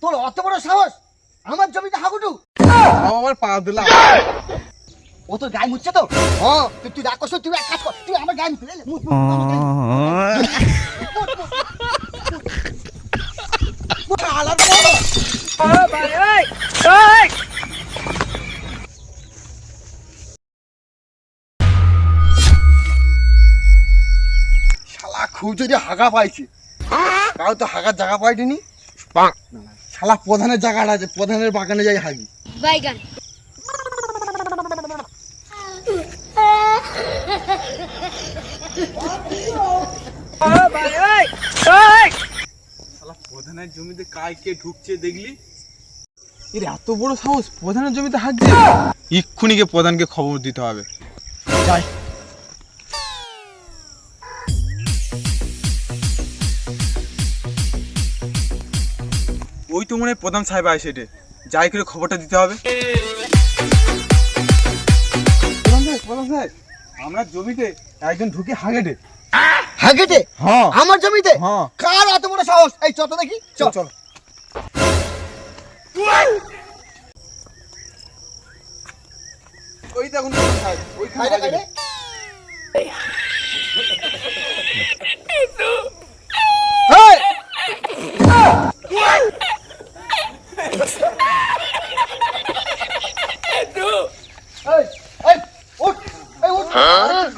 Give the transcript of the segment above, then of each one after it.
তোর অত বড় সাহস আমার জমিতে হাগুটু আমার পা দিলা ও তোর গায়ে মুছছে তো হ্যাঁ তুই রাগ করছ তুই এক কাজ কর তুই আমার গায়ে মুছ শালা খুব যদি হাগা পাইছে কাউ তো হাগার জায়গা পাইনি শালা প্রধানের জায়গাটা আছে প্রধানের বাগানে যাই হাগি বাইগান শালা প্রধানের জমিতে কাই কে ঢুকছে দেখলি এর এত বড় সাহস প্রধানের জমিতে হাগছে এক্ষুনি গিয়ে প্রধানকে খবর দিতে হবে যাই ওই তো মনে হয় প্রধান সাহেব আসে রে যাই করে খবরটা দিতে হবে প্রধান সাহেব আমরা জমিতে একজন ঢুকে হাগেটে হাগেটে হ্যাঁ আমার জমিতে হ্যাঁ কার এত বড় সাহস এই চল তো দেখি চল চল ওই দেখুন প্রধান সাহেব ওইখানে হাগেটে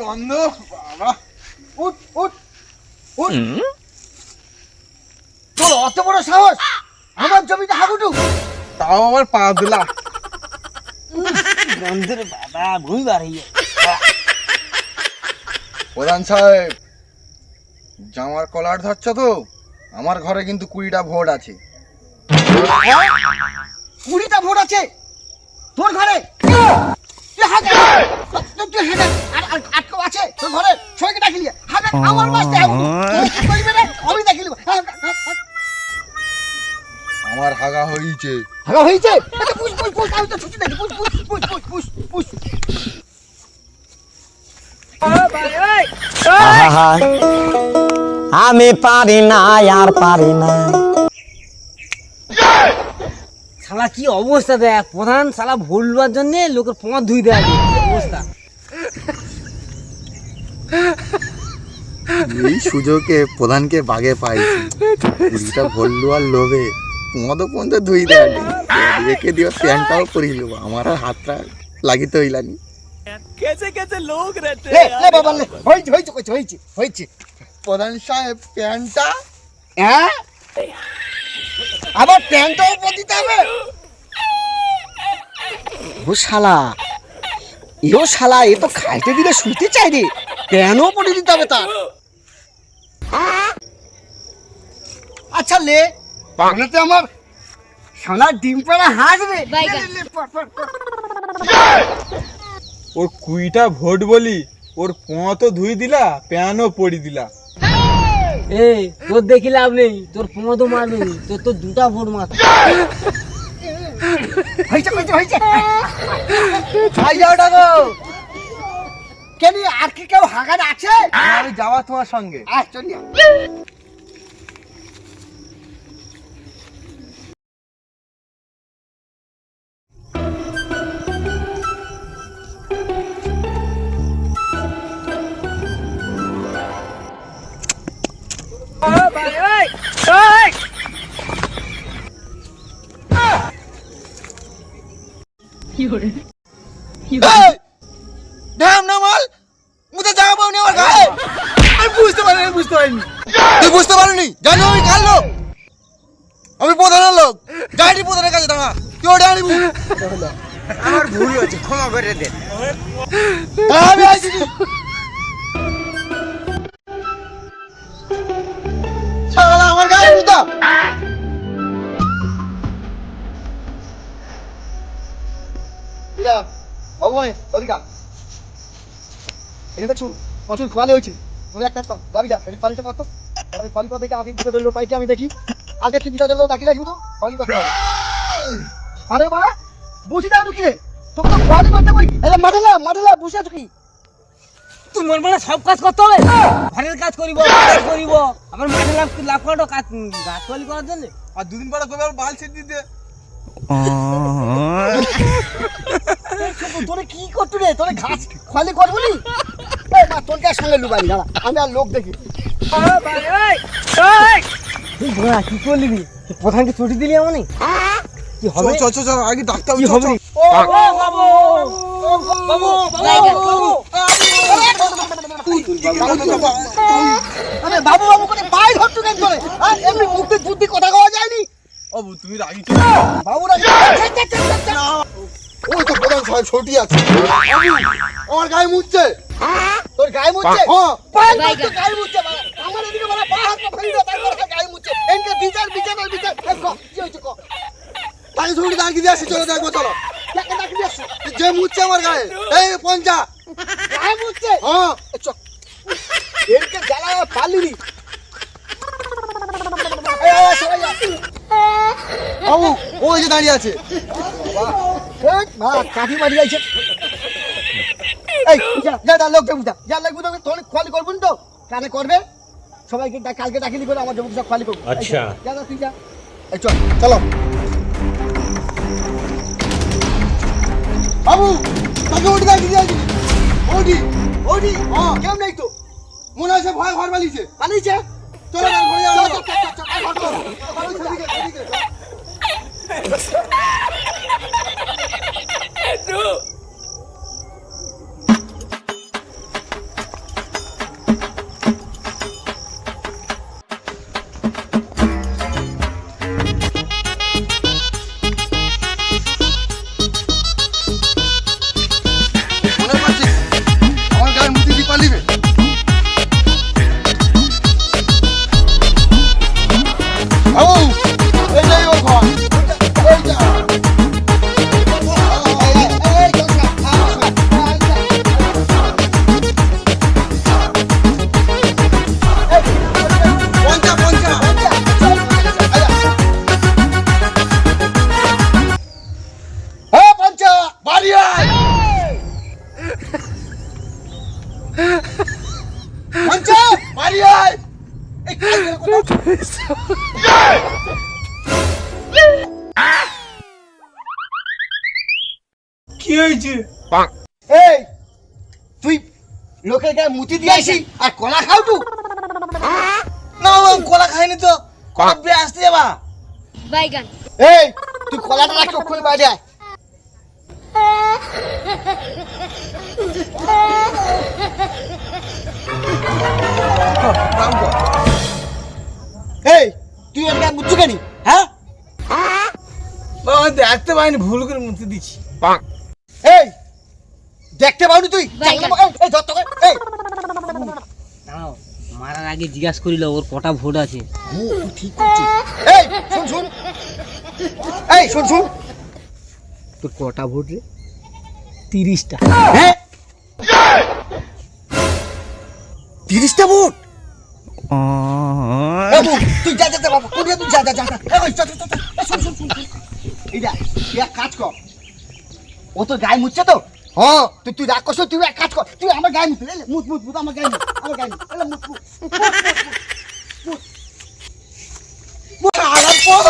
গন্ধ বাবা উঠ উঠ উঠ তোর অত বড় সাহস আমার জমিতে হাগুটু তাও আমার পা দিলা গন্ধের বাবা ভুই বাড়িয়ে প্রধান সাহেব জামার কলার ধরছ তো আমার ঘরে কিন্তু 20টা ভোট আছে 20টা ভোট আছে তোর ঘরে আটকাও আছে তোর ঘরে সবাইকে ডাকিলি আমার মাস আমি ডাকিলি আমার হাগা হয়েছে হাগা হয়েছে পুষ পুষ পুষ আমি তো ছুটি দেখি পুষ পুষ পুষ পুষ পুষ পুষ আমি পারি না আর পারি না শালা কি অবস্থা দেখ প্রধান শালা ভুলবার জন্য লোকের পথ ধুই দেয় অবস্থা এই সুযোগে প্রধানকে বাগে পাইছি পুলিশটা ভরলু আর লোভে মদ পর্যন্ত ধুই দেয় রেখে দিও প্যান্টটাও পরিল আমার আর হাতটা লাগিতে হইলানি লে বাবা লে হইছে হইছে হইছে হইছে হইছে প্রধান সাহেব প্যান্টটা হ্যাঁ আবার প্যান্টটাও উপর দিতে হবে ও শালা এ তো খাইতে দিলে শুতে চাই রে প্যানও পরে দিতে হবে তার আচ্ছা লে ওনাতে আমার সোনার ডিম পাড়া হাঁস রে ওর 20টা ভোট বলি ওর তো ধুই দিলা প্যানও পরি দিলা এই তোর দেখি লাভ নেই তোর পথও মারবে তোর তো 2টা ভোট মার হইছে হইছে হইছে খাই যাও ডাগো কেন আর কি কেউ হাগার আছে আমি যাওয়া তোমার সঙ্গে আয় চলিয়া ধ্যাম না মাল মুতে জায়গা পাও নি আমার গায়ে আমি বুঝতে পারিনি তুই বুঝতে পারিনি জানো আমি কার লোক আমি প্রধানের লোক গাড়ি প্রধানের কাছে দাঁড়া তুই ওটা আনিবি আমার ভুল হয়েছে ক্ষমা করে দে আমি আইছি শালা আমার গায়ে মুতা ইয়া ভগবান ওদিকা এটা দেখছো প্রচুর খোয়ালে হয়েছে তুমি একটা তো গাবি যা এই পানিটা কত আমি পানি কত দেখে আগে দিতে দিল পাইতে আমি দেখি আগে কি দিতে দিল ডাকি রাখবো তো পানি কত আরে বাবা বুঝি দাও কি তোকে তো খোয়ালে করতে বলি এলা মাঠেলা বসে আছো কি তোমার মানে সব কাজ করতে হবে, ঘরের কাজ করিব, কাজ করিব, আবার মাঠে লাভ করাটা কাজ গাছ পালি করার জন্য। আর দুদিন পরে কবে বাল ছেড়ে দিতে তোরে কি করতো রে? তোরে ঘাস খালি করবো নি? মা তোর কাছে সঙ্গে লুবাই দাঁড়া, আমি আর লোক দেখি। তুই ঘোড়া কি করলি রে? প্রধানকে ছুটি দিলি এমনই কি হবে? চল চল চল আগে ডাক্তার কি হবে? ও বাবু, বাবু, আরে বাবু বাবু করে পায়ে ধরতো কেন তোরে? এমনি মুক্তি বুদ্ধি কথা কওয়া যায়নি। বাবু তুমি রাগি বাবুরা ওই তো প্রধান সাহেব ছোটি আছে আমার গায়ে মুছছে তোর গায়ে মুচ্ছে? হ্যাঁ পায়ে মুচ্ছে, গায়ে মুচ্ছে বাবা। আমার এদিকে বাবা পা হাত পা ফেলে দাও, তারপর গায়ে মুচ্ছে। এনকে বিচার বিচার আর বিচার। কি হয়েছে ক? তাকে ছোটি দাঁড়িয়ে দিয়ে আসি চলো দেখবো চলো কাকে ডাকি দিয়ে আসছো? যে মুছছে আমার গায়ে এই পঞ্চা গায়ে মুচ্ছে? হ্যাঁ চল। এনকে জ্বালা পালিনি। সবাই যা। বাবু ওই যে দাঁড়িয়ে আছে কাঠি মারি যাইছে। এই যা যা যা লোক দেখুন, যা লাগবে তোকে তোর খালি করবো তো কানে করবে সবাইকে কালকে ডাকিনি করে আমার জমি সব খালি করবো। আচ্ছা যা যা তুই যা। এই চল চলো বাবু তাকে ওটি দাঁড়িয়ে দিয়ে আসি ওটি ওডি কেউ নেই তো মনে হচ্ছে ভয় ঘর বালিছে পালিয়েছে। চলো ঘরে চল, যাবো চল, চল, চল, চল, ঘর চল। এদিকে, এদিকে, চল। মনে পাচ্ছি আমার গায়ে মুতি দিয়ে পালিবে বাবু এইটাই ওর ঘর এইটা পঞ্চা পঞ্চা হ্যাঁ পঞ্চা বাড়ি আয় পঞ্চা বাড়ি আয় এই কাজের কথা কি হয়েছে? এই তুই লোকের গায়ে মুতি দিয়ে আসি আর কলা খাও তু? না আমি কলা খাইনি তো, কলা পেয়ে আসতে যাবা। বাইগান এই তুই কলাটা রাখি ওখানে বাইরে আয়। এই তুই ওর গায়ে মুচ্ছু কেনি? হ্যাঁ বাবা দেখতে পাইনি, ভুল করে মুতে দিচ্ছি। এই দেখতে পাওনি তুই? বাইগান। এই ধর তোকে এই দাঁড়াও, মারার আগে জিজ্ঞাসা করিল ওর কটা ভোট আছে। ঠিক করছিস। এই শুন শুন, এই শুন শুন, তোর কটা ভোট রে? 30টা। হ্যাঁ 30টা ভোট? বাবু তুই যা যা যা বাবু, তুই যা যা যা যা। এই চল চল চল, শুন শুন শুন, এইটা তুই এক কাজ কর, ও তো গায়ে মুছছে তো। হ্যাঁ তুই তুই রাগ করছ, তুই এক কাজ কর, তুই আমার গায়ে মুছ, মুছ মুছ মুছ আমার গায়ে মুছ, আমার গায়ে মুছ, এলে মুছ মুছ মুছ মুছ আলার পর